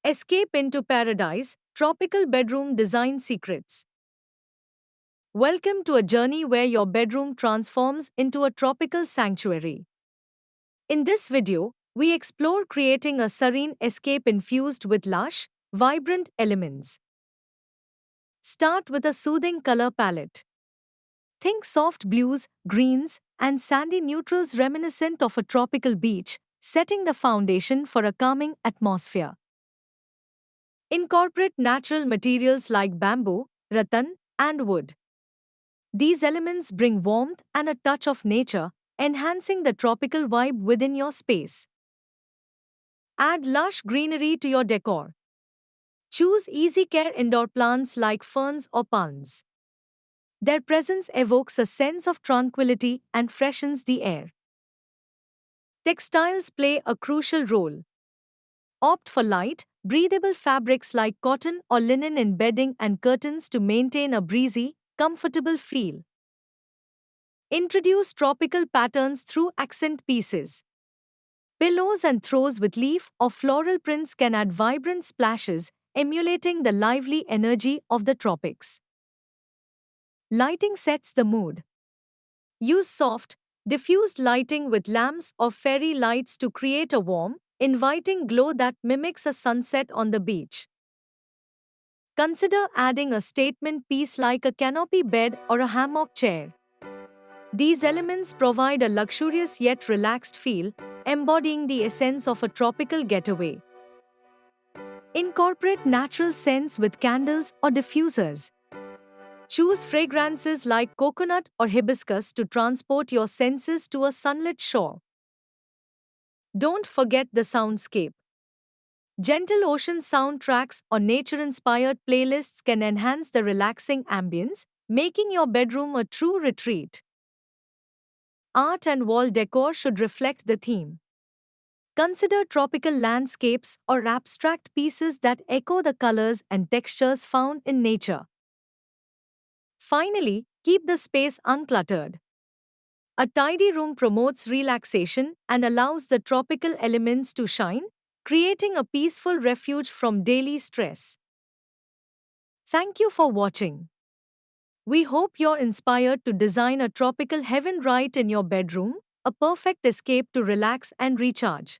Escape into paradise, tropical bedroom design secrets. Welcome to a journey where your bedroom transforms into a tropical sanctuary. In this video, we explore creating a serene escape infused with lush, vibrant elements. Start with a soothing color palette. Think soft blues, greens, and sandy neutrals reminiscent of a tropical beach, setting the foundation for a calming atmosphere. Incorporate natural materials like bamboo, rattan, and wood. These elements bring warmth and a touch of nature, enhancing the tropical vibe within your space. Add lush greenery to your decor. Choose easy care indoor plants like ferns or palms. Their presence evokes a sense of tranquility and freshens the air. Textiles play a crucial role. Opt for light, breathable fabrics like cotton or linen in bedding and curtains to maintain a breezy, comfortable feel. Introduce tropical patterns through accent pieces. Pillows and throws with leaf or floral prints can add vibrant splashes, emulating the lively energy of the tropics. Lighting sets the mood. Use soft, diffused lighting with lamps or fairy lights to create a warm, inviting glow that mimics a sunset on the beach. Consider adding a statement piece like a canopy bed or a hammock chair. These elements provide a luxurious yet relaxed feel, embodying the essence of a tropical getaway. Incorporate natural scents with candles or diffusers. Choose fragrances like coconut or hibiscus to transport your senses to a sunlit shore. Don't forget the soundscape. Gentle ocean soundtracks or nature-inspired playlists can enhance the relaxing ambience, making your bedroom a true retreat. Art and wall decor should reflect the theme. Consider tropical landscapes or abstract pieces that echo the colors and textures found in nature. Finally, keep the space uncluttered. A tidy room promotes relaxation and allows the tropical elements to shine, creating a peaceful refuge from daily stress. Thank you for watching. We hope you're inspired to design a tropical heaven right in your bedroom, a perfect escape to relax and recharge.